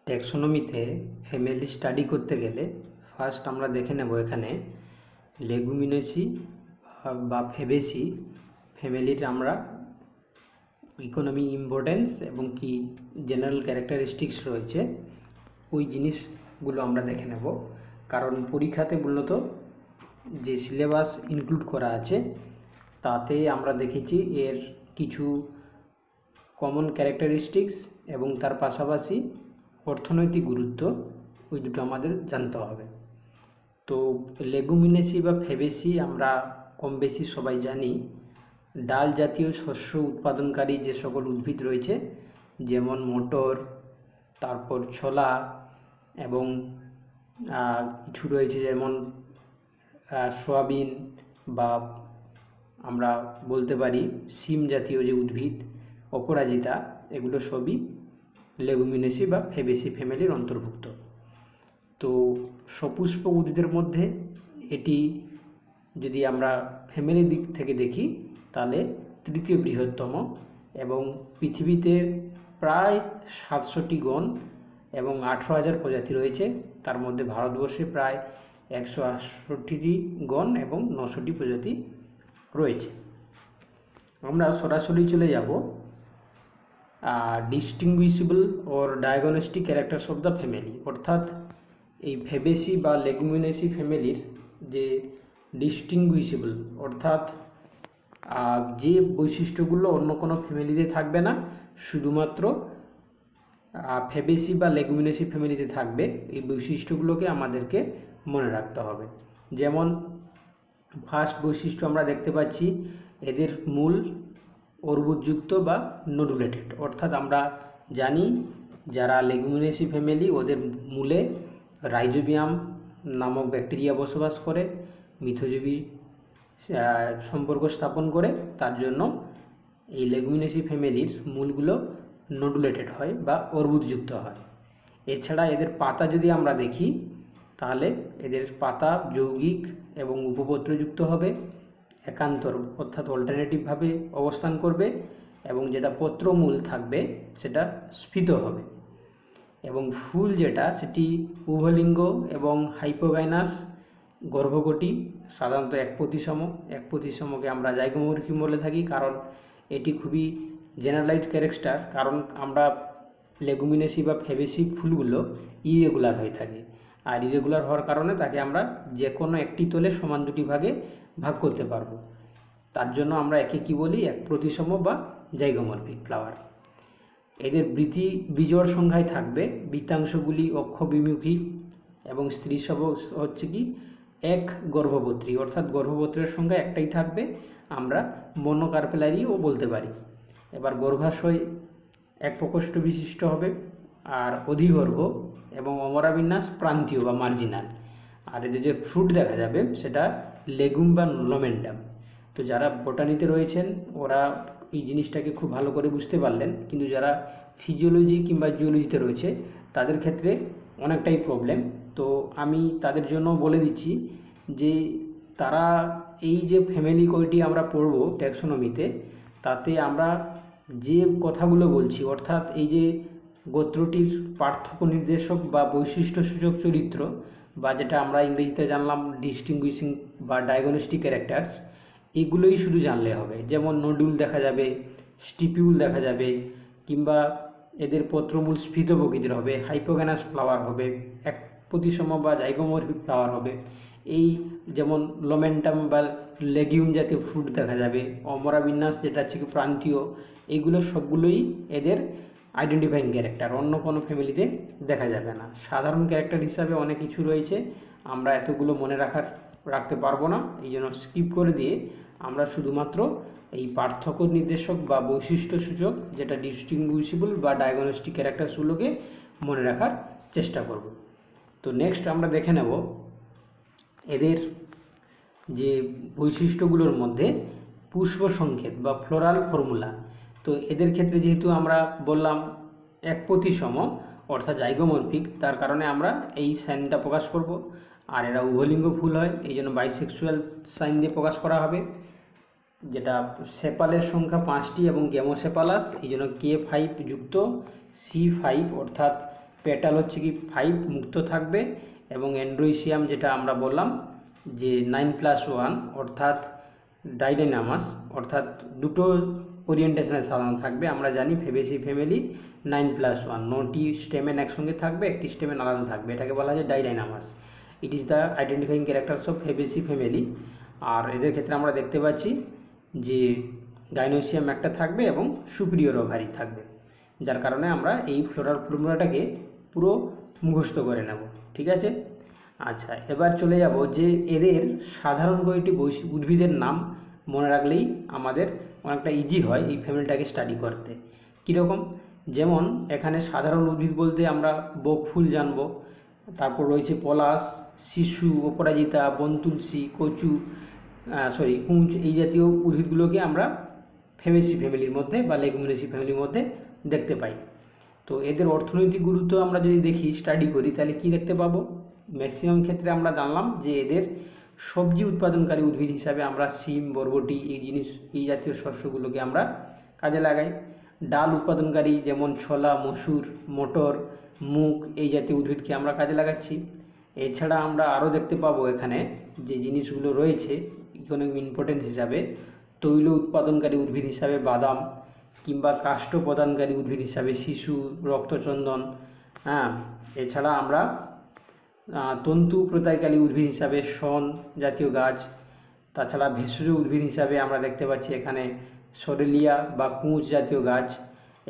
ট্যাক্সোনমিতে family study করতে গেলে first আমরা দেখে নেব এখানে লেগুমিনেসি বা ফেবেসি ফ্যামিলির আমরা ইকোনমিক ইম্পর্টেন্স এবং কি জেনারেল ক্যারেক্টারিস্টিক্স রয়েছে ওই জিনিসগুলো আমরা দেখে নেব। কারণ পরীক্ষাতে মূলত যে সিলেবাস ইনক্লুড করা আছে তাতে আমরা দেখেছি এর কিছু কমন ক্যারেক্টারিস্টিক্স এবং তার পাশাপাশি অর্থনৈতিক গুরুত্ব ওই দুটো আমাদের জানতে হবে। তো লেগুমিনেসি বা ফেবেসি আমরা কম বেশি সবাই জানি ডাল জাতীয় শস্য উৎপাদনকারী যে সকল উদ্ভিদ রয়েছে, যেমন মটর, তারপর ছোলা এবং কিছু রয়েছে যেমন সয়াবিন বা আমরা বলতে পারি সিম জাতীয় যে উদ্ভিদ অপরাজিতা, এগুলো সবই লেগুমিনেসি বা ফেবেসি ফ্যামিলির অন্তর্ভুক্ত। তো সপুষ্পক উদ্ভিদের মধ্যে এটি যদি আমরা ফ্যামিলির দিক থেকে দেখি তাহলে তৃতীয় বৃহত্তম এবং পৃথিবীতে প্রায় 700টি গণ এবং 18,000 প্রজাতি রয়েছে। তার মধ্যে ভারতবর্ষে প্রায় 168টি গণ এবং 900টি প্রজাতি রয়েছে। আমরা সরাসরি চলে যাব distinguishable or diagnostic characters of the family, অর্থাৎ এই ফেবেসি বা লেগুমিনেসি ফ্যামিলির যে ডিস্টিংগুইশেবল অর্থাৎ যে বৈশিষ্ট্যগুলো অন্য কোনো ফ্যামিলিতে থাকবে না, শুধুমাত্র ফেবেসি বা লেগুমিনেসি ফ্যামিলিতে থাকবে, এই বৈশিষ্ট্যগুলোকে আমাদেরকে মনে রাখতে হবে। যেমন ফার্স্ট বৈশিষ্ট্য আমরা দেখতে পাচ্ছি এদের মূল অর্বুদযুক্ত বা নোডুলেটেড, অর্থাৎ আমরা জানি যারা লেগুমিনেসি ফ্যামিলি ওদের মূলে রাইজোবিয়াম নামক ব্যাকটেরিয়া বসবাস করে, মিথজীবী সম্পর্ক স্থাপন করে। তার জন্য এই লেগুমিনেসি ফ্যামিলির মূলগুলো নোডুলেটেড হয় বা অর্বুদযুক্ত হয়। এছাড়া এদের পাতা যদি আমরা দেখি তাহলে এদের পাতা যৌগিক এবং উপপত্রযুক্ত হবে, একান্তর অর্থাৎ অল্টারনেটিভভাবে অবস্থান করবে এবং যেটা পত্রমূল থাকবে সেটা স্ফীত হবে এবং ফুল যেটা সেটি উভলিঙ্গ এবং হাইপোগাইনাস গর্ভকটি, সাধারণত এক প্রতিসমকে আমরা জাইগোমর্ফিক বলে থাকি, কারণ এটি খুবই জেনারেলাইজড ক্যারেক্টার। কারণ আমরা লেগুমিনেসি বা ফেবেসি ফুলগুলো ইরেগুলার হয়ে থাকে, আর ইরেগুলার হওয়ার কারণে তাকে আমরা যে কোনো একটি তলে সমান দুটি ভাগে ভাগ করতে পারবো। তার জন্য আমরা একে কি বলি, এক প্রতিসম বা জাইগোমর্ফিক ফ্লাওয়ার। এদের বিজোড় সংখ্যায় থাকবে, বৃত্তাংশগুলি অক্ষবিমুখী এবং স্ত্রী সব হচ্ছে কি এক গর্ভপত্রী, অর্থাৎ গর্ভপত্রের সংখ্যা একটাই থাকবে, আমরা মনোকার্পেলারিও বলতে পারি। এবার গর্ভাশয় এক প্রকোষ্ঠ বিশিষ্ট হবে আর অধিগর্ভ এবং অমরাবিন্যাস প্রান্তীয় বা মার্জিনাল। আর এদের যে ফ্রুট দেখা যাবে সেটা লেগুম বা লোমেন্টাম। তো যারা বোটানিতে রয়েছেন ওরা এই জিনিসটাকে খুব ভালো করে বুঝতে পারলেন, কিন্তু যারা ফিজিওলজি কিংবা জিওলজিতে রয়েছে তাদের ক্ষেত্রে অনেকটাই প্রবলেম। তো আমি তাদের জন্য বলে দিচ্ছি যে তারা এই যে ফ্যামিলি কয়টি আমরা পড়ব ট্যাক্সোনমিতে, তাতে আমরা যে কথাগুলো বলছি অর্থাৎ এই যে গোত্রটির পার্থক্য নির্দেশক বা বৈশিষ্ট্যসূচক চরিত্র বা যেটা আমরা ইংরেজিতে জানলাম ডিস্টিংগুইশিং বা ডায়াগনস্টিক ক্যারেক্টার্স, এগুলোই শুধু জানলে হবে। যেমন নোডুল দেখা যাবে, স্টিপিউল দেখা যাবে, কিংবা এদের পত্রমূল স্ফীত প্রকৃতির হবে, হাইপোগানাস ফ্লাওয়ার হবে, এক প্রতিসম বা জাইগোমর্ফিক ফ্লাওয়ার হবে। এই যেমন লোমেন্টাম বা লেগিউম জাতীয় ফ্রুট দেখা যাবে, অমরাবিন্যাস যেটা হচ্ছে প্রান্তীয়, এইগুলো সবগুলোই এদের আইডেন্টিফাইং ক্যারেক্টার, অন্য কোনো ফ্যামিলিতে দেখা যাবে না। সাধারণ ক্যারেক্টার হিসাবে অনেক কিছু রয়েছে, আমরা এতগুলো মনে রাখতে পারবো না, এই জন্য স্কিপ করে দিয়ে আমরা শুধুমাত্র এই পার্থক্য নির্দেশক বা বৈশিষ্ট্যসূচক যেটা ডিস্টিংগুইশেবল বা ডায়াগনস্টিক ক্যারেক্টারসগুলোকে মনে রাখার চেষ্টা করব। তো নেক্সট আমরা দেখে নেব এদের যে বৈশিষ্ট্যগুলোর মধ্যে পুষ্প সংকেত বা ফ্লোরাল ফর্মুলা। তো এদের ক্ষেত্রে যেহেতু আমরা বললাম এক প্রতিসম অর্থাৎ জাইগোমর্ফিক, তার কারণে আমরা এই সাইনটা প্রকাশ করব। আর এরা উভলিঙ্গ ফুল হয়, এই জন্য বাইসেক্সুয়াল সাইন দিয়ে প্রকাশ করা হবে। যেটা সেপালের সংখ্যা 5টি এবং গেমোসেপালাস, এই জন্য K5 যুক্ত C5 অর্থাৎ পেটাল হচ্ছে কি 5 মুক্ত থাকবে, এবং অ্যান্ড্রোইসিয়াম যেটা আমরা বললাম যে 9+1 অর্থাৎ ডাইডাইনামাস, অর্থাৎ দুটো ওরিয়েন্টেশনে সাজানো থাকবে। আমরা জানি ফেবেসি ফ্যামিলি 9+1, 9টি স্টেমেন একসঙ্গে থাকবে, একটি স্টেমেন আলাদা থাকবে, এটাকে বলা যায় didynamous. It is the identifying characters of Fabaceae family. আর এদের ক্ষেত্রে আমরা দেখতে পাচ্ছি যে গাইনোসিয়াম একটা থাকবে এবং সুপিরিয়র ওভারি থাকবে, যার কারণে আমরা এই ফ্লোরাল ফর্মুলাটাকে পুরো মুখস্থ করে নেব। ঠিক আছে, আচ্ছা এবার চলে যাব যে এদের সাধারণ কয়েকটি উদ্ভিদের নাম মনে রাখলেই আমাদের অনেকটা ইজি হয় এই ফ্যামিলিটাকে স্টাডি করতে। কীরকম, যেমন এখানে সাধারণ উদ্ভিদ বলতে আমরা বকফুল জানবো, তারপর রয়েছে পলাশ, শিশু, অপরাজিতা, বনতুলসী, কচু কুঁচ, এই জাতীয় উদ্ভিদগুলোকে আমরা ফেবেসি ফ্যামিলির মধ্যে বা লেগুমিনেসি ফ্যামিলির মধ্যে দেখতে পাই। তো এদের অর্থনৈতিক গুরুত্ব আমরা যদি দেখি, স্টাডি করি, তাহলে কি দেখতে পাবো? ম্যাক্সিমাম ক্ষেত্রে আমরা জানলাম যে এদের সবজি উৎপাদনকারী উদ্ভিদ হিসাবে আমরা সিম, বরবটি এই জাতীয় শস্যগুলোকে আমরা কাজে লাগাই। ডাল উৎপাদনকারী যেমন ছোলা, মসুর, মটর, মুগ এই জাতীয় উদ্ভিদকে আমরা কাজে লাগাচ্ছি। এছাড়া আমরা আরও দেখতে পাবো এখানে যে জিনিসগুলো রয়েছে ইকোনমিক ইম্পর্টেন্স হিসাবে, তৈল উৎপাদনকারী উদ্ভিদ হিসাবে বাদাম, কিংবা কাষ্ঠ প্রদানকারী উদ্ভিদ হিসাবে শিশু, রক্তচন্দন। এছাড়া আমরা তন্তু প্রদায়কারী উদ্ভিদ হিসাবে শন জাতীয় গাছ। তাছাড়া ভেষজ উদ্ভিদ হিসাবে আমরা দেখতে পাচ্ছি এখানে সরেলিয়া বা কুঁচ জাতীয় গাছ।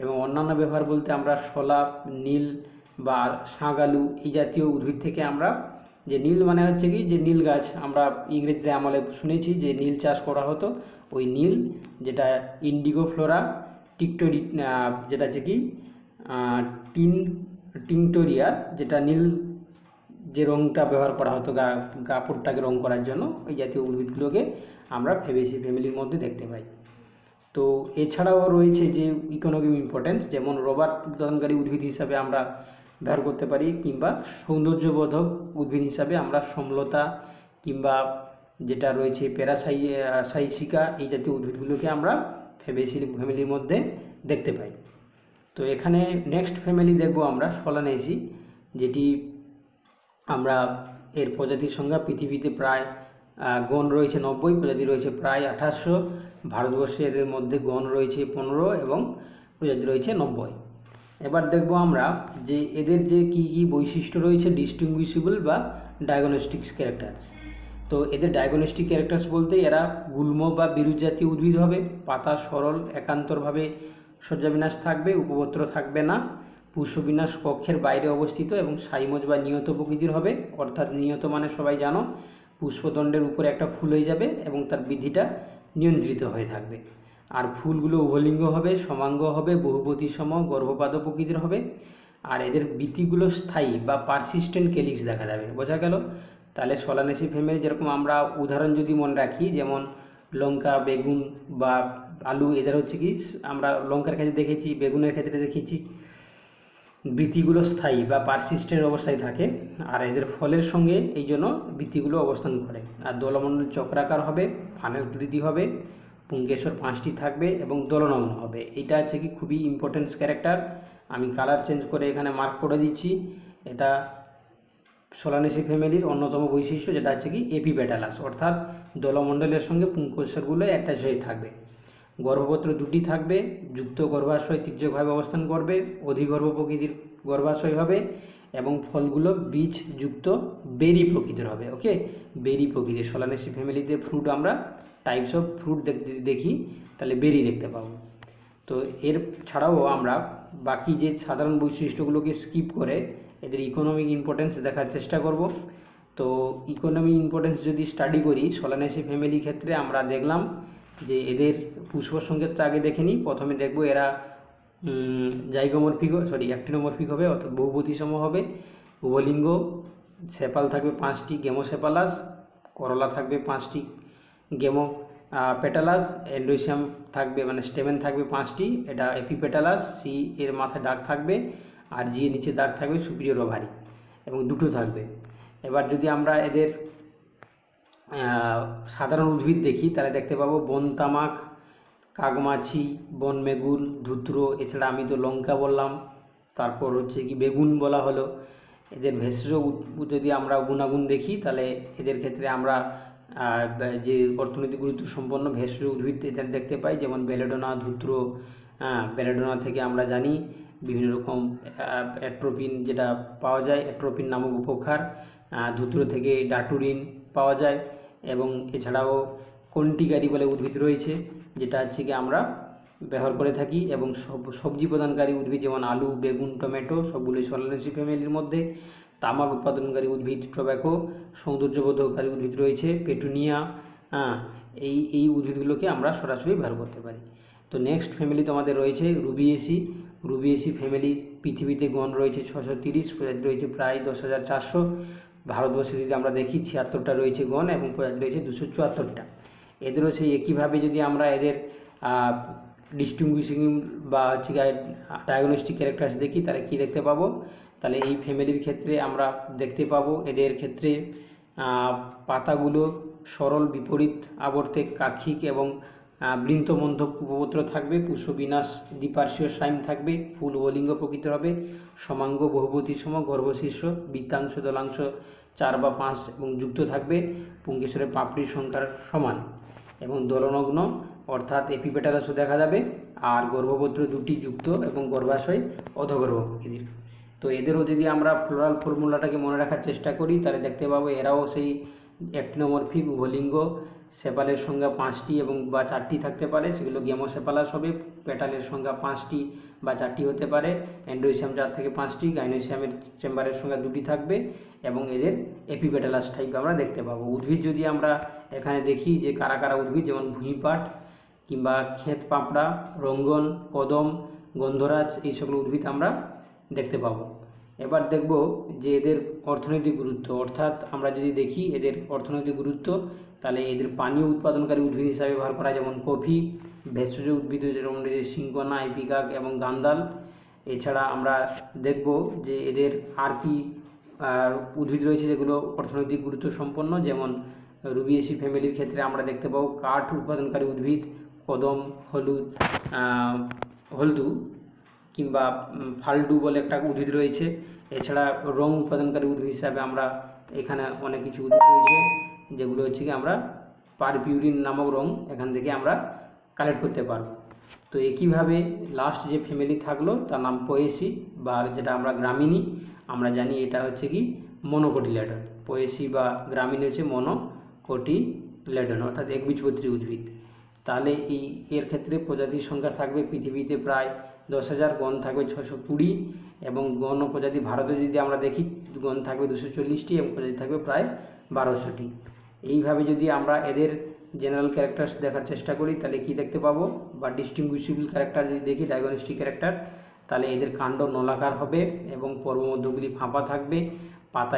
এবং অন্যান্য ব্যবহার বলতে আমরা শোলা, নীল বা শাঁগালু এই জাতীয় উদ্ভিদ থেকে আমরা, যে নীল মানে হচ্ছে কি যে নীল গাছ, আমরা ইংরেজিতে আমলে শুনেছি যে নীল চাষ করা হতো, ওই নীল যেটা ইন্ডিগো ফ্লোরা টিকটোরি, যেটা হচ্ছে কি টিংটোরিয়া, যেটা নীল যে রঙটা ব্যবহার করা হতো কাপড়টাকে রং করার জন্য, ওই জাতীয় উদ্ভিদগুলোকে আমরা ফেবেসি ফ্যামিলির মধ্যে দেখতে পাই। তো এছাড়াও রয়েছে যে ইকোনমিক ইম্পর্টেন্স, যেমন রবার উৎপাদনকারী উদ্ভিদ হিসাবে আমরা ব্যবহার করতে পারি, কিংবা সৌন্দর্যবোধক উদ্ভিদ হিসাবে আমরা সমলতা কিংবা যেটা রয়েছে প্যারাসাইসিকা এই জাতীয় উদ্ভিদগুলোকে আমরা ফেবেসি ফ্যামিলির মধ্যে দেখতে পাই। তো এখানে নেক্সট ফ্যামিলি দেখব আমরা সোলানেসি, যেটি আমরা এর প্রজাতির সংখ্যা পৃথিবীতে প্রায় গণ রয়েছে 90, প্রজাতি রয়েছে প্রায় 2800। ভারতবর্ষে এদের মধ্যে গণ রয়েছে 15 এবং প্রজাতি রয়েছে 90। এবার দেখব আমরা যে এদের যে কী কী বৈশিষ্ট্য রয়েছে ডিস্টিংগুইশেবল বা ডায়াগনস্টিক্স ক্যারেক্টার্স। তো এদের ডায়াগনস্টিক ক্যারেক্টার্স বলতে এরা গুল্ম বা বিরুৎ জাতীয় উদ্ভিদ হবে, পাতা সরল একান্তরভাবে শয্যাবিন্যাস থাকবে, উপপত্র থাকবে না, পুষ্পবিন্যাস কক্ষের বাইরে অবস্থিত এবং সাইমজ বা নিয়ত প্রকৃতির হবে। অর্থাৎ নিয়ত মানে সবাই জানো পুষ্পদণ্ডের উপরে একটা ফুল হয়ে যাবে এবং তার বৃদ্ধিটা নিয়ন্ত্রিত হয়ে থাকবে। আর ফুলগুলো উভলিঙ্গ হবে, সমাঙ্গ হবে, বহুপতি সম, গর্ভপাত প্রকৃতির হবে। আর এদের বীতিগুলো স্থায়ী বা পারসিস্টেন্ট কেলিক্স দেখা যাবে। বোঝা গেল? তাহলে সোলানেসি ফ্যামিলি যেরকম আমরা উদাহরণ যদি মনে রাখি, যেমন লঙ্কা, বেগুন বা আলু, এদের হচ্ছে কি আমরা লঙ্কার ক্ষেত্রে দেখেছি, বেগুনের ক্ষেত্রে দেখেছি বৃত্তিগুলো স্থায়ী বা পারসিস্টেন্ট অবস্থায় থাকে, আর এদের ফলের সঙ্গে এই জন্য বৃত্তিগুলো অবস্থান করে। আর দলমণ্ডল চক্রাকার হবে, ফানেল বৃদ্ধি হবে, পুঙ্কেশ্বর 5টি থাকবে এবং দলনগ্ন হবে। এটা হচ্ছে কি খুবই ইম্পর্টেন্স ক্যারেক্টার। আমি কালার চেঞ্জ করে এখানে মার্ক করে দিচ্ছি। এটা সোলানেসি ফ্যামিলির অন্যতম বৈশিষ্ট্য, যেটা হচ্ছে কি এপিপেটালাস, অর্থাৎ দলমণ্ডলের সঙ্গে পুঙ্কেশ্বরগুলো অ্যাটাচ হয়ে থাকবে। গর্ভপত্র 2টি থাকবে, যুক্ত গর্ভাশয় তির্যকভাবে অবস্থান করবে, অধিগর্ভ প্রকৃতির গর্ভাশয় হবে এবং ফলগুলো বীজ যুক্ত বেরি প্রকৃতির হবে। ওকে, বেরি প্রকৃতির। সোলানেসি ফ্যামিলিতে ফ্রুট আমরা টাইপস অফ ফ্রুট দেখি, তাহলে বেরি দেখতে পাবো। তো এর ছাড়াও আমরা বাকি যে সাধারণ বৈশিষ্ট্যগুলোকে স্কিপ করে এদের ইকোনমিক ইম্পর্টেন্স দেখার চেষ্টা করব। তো ইকোনমিক ইম্পর্টেন্স যদি স্টাডি করি সোলানেসি ফ্যামিলির ক্ষেত্রে আমরা দেখলাম যে এদের পুষ্প সংকেতটা আগে দেখে নিই। প্রথমে দেখব এরা অ্যাক্টিনোমরফিক হবে, অর্থাৎ বহুপতি সম হবে, উভলিঙ্গ, সেপাল থাকবে 5টি, গেমোসেপালাস, করলা থাকবে 5টি, গেমো পেটালাস, এন্ডোইসিয়াম থাকবে মানে স্টেমেন থাকবে 5টি, এটা এপিপেটালাস, সি এর মাথায় দাগ থাকবে আর জি এর নিচে দাগ থাকবে, সুপিরিয়র ওভারি এবং 2টো থাকবে। এবার যদি আমরা এদের সাধারণ উদ্ভিদ দেখি তাহলে দেখতে পাবো বন তামাক, কাগমাছি, বনমেগুল, ধুত্র, এছাড়া আমি তো লঙ্কা বললাম, তারপর হচ্ছে কি বেগুন বলা হলো। এদের ভেষজ যদি আমরা গুণাগুণ দেখি তাহলে এদের ক্ষেত্রে আমরা যে অর্থনৈতিক গুরুত্ব সম্পন্ন ভেষজ উদ্ভিদ এদের দেখতে পাই, যেমন বেলেডোনা, ধুত্র। বেলেডোনা থেকে আমরা জানি বিভিন্ন রকম অ্যাট্রোপিন যেটা পাওয়া যায়, অ্যাট্রোপিন নামক উপকার। ধুত্র থেকে ডাটুরিন পাওয়া যায়, এবং এছাড়াও কন্টিকারি বলে উদ্ভিদ রয়েছে, যেটা হচ্ছে কি আমরা ব্যবহার করে থাকি। এবং সবজি প্রদানকারী উদ্ভিদ যেমন আলু, বেগুন, টমেটো সবগুলোই সোলানেসি ফ্যামিলির মধ্যে। তামাক উৎপাদনকারী উদ্ভিদ টোব্যাকো, সৌন্দর্যবর্ধককারী উদ্ভিদ রয়েছে পেটুনিয়া। এই উদ্ভিদগুলোকে আমরা সরাসরি ব্যবহার করতে পারি। তো নেক্সট ফ্যামিলি তোমাদের রয়েছে রুবিয়েসি। রুবিয়েসি ফ্যামিলি পৃথিবীতে গণ রয়েছে 630, প্রজাতি রয়েছে প্রায় 10,400। ভারতবর্ষে যদি আমরা দেখি 76টা রয়েছে গণ এবং প্রজাতি রয়েছে 274টা। এদেরও সেই একইভাবে যদি আমরা এদের ডিস্টিংগুইশিং বা হচ্ছে ডায়াগনস্টিক ক্যারেক্টার্স দেখি তাহলে কি দেখতে পাবো, তাহলে এই ফ্যামিলির ক্ষেত্রে আমরা দেখতে পাবো এদের ক্ষেত্রে পাতাগুলো সরল বিপরীত আবর্তে কাক্ষিক এবং বৃন্তবন্ধক উপপত্র থাকবে, পুষ্পবিন্যাস দ্বিপার্শ্বীয় সাইম থাকবে, ফুল ওলিঙ্গ প্রকৃত হবে, সমাঙ্গ বহুপতিসম, গর্ভশীর্ষ, বৃত্তাংশ দলাংশ 4 বা 5 এবং যুক্ত থাকবে, পুঙ্কেশ্বরের পাপড়ির সংখ্যার সমান এবং দলনগ্ন অর্থাৎ এপিপেটালাসও দেখা যাবে, আর গর্ভপত্র দুটি যুক্ত এবং গর্ভাশয় অধগর্ভ প্রকৃতির। তো এদেরও যদি আমরা ফ্লোরাল ফর্মুলাটাকে মনে রাখার চেষ্টা করি তাহলে দেখতে পাবো এরাও সেই অ্যাক্টিনোমরফিক, উভলিঙ্গ, সেপালের সংখ্যা 5টি এবং বা 4টি থাকতে পারে, সেগুলো গেমোসেপালাস হবে। পেটালের সংখ্যা 5টি বা 4টি হতে পারে, অ্যান্ড্রোইসিয়াম 4 থেকে 5টি, গাইনোসিয়ামের চেম্বারের সংখ্যা 2টি থাকবে এবং এদের এপিপেটালাস টাইপ আমরা দেখতে পাবো। উদ্ভিদ যদি আমরা এখানে দেখি যে কারা কারা উদ্ভিদ, যেমন ভুঁইপাট কিংবা ক্ষেত পাপড়া, রঙ্গন, কদম, গন্ধরাজ, এই সকল উদ্ভিদ আমরা দেখতে পাবো। এবার দেখব যে এদের অর্থনৈতিক গুরুত্ব, অর্থাৎ আমরা যদি দেখি এদের অর্থনৈতিক গুরুত্ব তাহলে এদের পানীয় উৎপাদনকারী উদ্ভিদ হিসাবে ব্যবহার করা, যেমন কফি, ভেষজ উদ্ভিদ যেমন রয়েছে সিঙ্কোনা, ইপিকাক এবং গান্দাল। এছাড়া আমরা দেখব যে এদের আর কি উদ্ভিদ রয়েছে যেগুলো অর্থনৈতিক গুরুত্ব সম্পন্ন, যেমন রুবিয়েসি ফ্যামিলির ক্ষেত্রে আমরা দেখতে পাবো কাঠ উৎপাদনকারী উদ্ভিদ, কদম, হলদু কিংবা ফালডু বলে একটা উদ্ভিদ রয়েছে। এছাড়া রং উৎপাদনকারী উদ্ভিদ হিসাবে আমরা এখানে অনেক কিছু উদ্ভিদ রয়েছে যেগুলো হচ্ছে কি আমরা পারপিউরিন নামক রং এখান থেকে আমরা কালেক্ট করতে পারবো। তো একইভাবে লাস্ট যে ফ্যামিলি থাকলো তার নাম পোয়েসি, বা যেটা আমরা গ্রামিনী আমরা জানি এটা হচ্ছে কি মনোকটিলেডন। পোয়েসি বা গ্রামিনী হচ্ছে মনোকটিলেডন অর্থাৎ একবীজপত্রী উদ্ভিদ। তাহলে এর ক্ষেত্রে প্রজাতির সংখ্যা থাকবে পৃথিবীতে প্রায় 10,000, গণ থাকবে 620 এবং গণ প্রজাতি ভারতে যদি আমরা দেখি গণ থাকবে 240টি এবং প্রজাতি থাকবে প্রায় 1200টি। এইভাবে যদি আমরা এদের জেনারেল ক্যারেক্টার্স দেখার চেষ্টা করি তাহলে কি দেখতে পাবো, বা ডিস্টিংগুইশেবল ক্যারেক্টার যদি দেখি ডায়াগনস্টিক ক্যারেক্টার, তাহলে এদের কাণ্ড নলাকার হবে এবং পর্বমধ্যগুলি ফাঁপা থাকবে, পাতা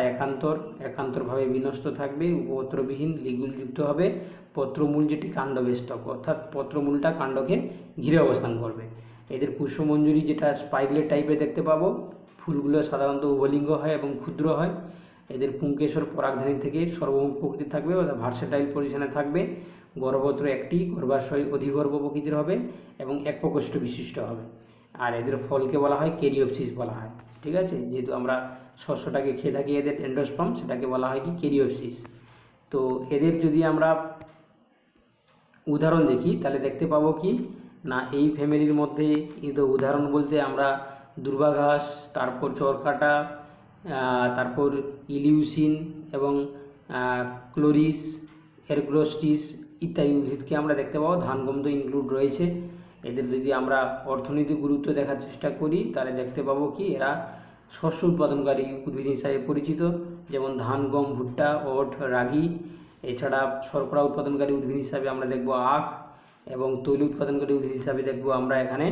একান্তরভাবে বিন্যস্ত থাকবে, উপপত্রবিহীন, লিগুলযুক্ত হবে, পত্রমূল যেটি কাণ্ডবেষ্টক অর্থাৎ পত্রমূলটা কাণ্ডকে ঘিরে অবস্থান করবে। এদের পুষ্পমঞ্জরি যেটা স্পাইকলেট টাইপের দেখতে পাবো, ফুলগুলো সাধারণত উভলিঙ্গ হয় এবং ক্ষুদ্র হয়। এদের পুঙ্কেশ্বর পরাগধানী থেকে সর্বমুখ প্রকৃতির থাকবে অর্থাৎ ভার্সেটাইল পজিশনে থাকবে, গর্ভপত্র একটি, গর্ভাশয় অধিগর্ভ প্রকৃতির হবে এবং এক প্রকোষ্ঠ বিশিষ্ট হবে। আর এদের ফলকে বলা হয় কেরিওপসিস বলা হয়, ঠিক আছে, যেহেতু আমরা শস্যটাকে খেয়ে থাকি এদের এন্ডোস্পার্ম, সেটাকে বলা হয় কি কেরিওপসিস। তো এদের যদি আমরা উদাহরণ দেখি তাহলে দেখতে পাবো কি না, এই ফ্যামিলির মধ্যে উদাহরণ বলতে আমরা দুর্বাঘাস, তারপর চরকাটা, তারপর ইলিউসিন এবং ক্লোরিস, এরগ্লোস্টিস ইত্যাদি উদ্ভিদকে আমরা দেখতে পাবো। ধান গম তো ইনক্লুড রয়েছে। এদের যদি আমরা অর্থনৈতিক গুরুত্ব দেখার চেষ্টা করি তাহলে দেখতে পাবো কি এরা শস্য উৎপাদনকারী উদ্ভিদ হিসাবে পরিচিত, যেমন ধান, গম, ভুট্টা, ওট, রাগি। এছাড়া শর্করা উৎপাদনকারী উদ্ভিদ হিসাবে আমরা দেখব আখ, এবং তৈল উৎপাদনকারী উদ্ভিদ হিসাবে দেখব আমরা এখানে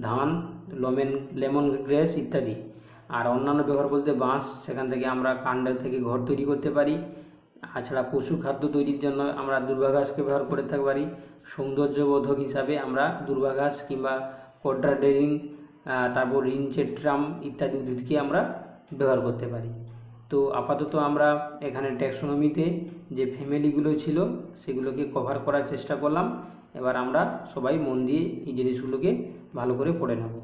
ধান, লেমন গ্রেস ইত্যাদি। আর অন্যান্য ব্যবহার বলতে বাঁশ, সেখান থেকে আমরা কাণ্ড থেকে ঘর তৈরি করতে পারি। এছাড়া পশু খাদ্য তৈরির জন্য আমরা দুর্বাঘাসকে ব্যবহার করে থাকতে পারি। সৌন্দর্যবোধক হিসাবে আমরা দুর্বাঘাস কিংবা কোড্রাডেরিন, তারপর রিনচেট্রাম ইত্যাদি উদ্ভিদকে আমরা ব্যবহার করতে পারি। তো আপাতত আমরা এখানে ট্যাক্সোনমিতে যে ফ্যামিলিগুলো ছিল সেগুলোকে কভার করার চেষ্টা করলাম। এবার আমরা সবাই মন দিয়ে এই জিনিসগুলোকে ভালো করে পড়ে নেব।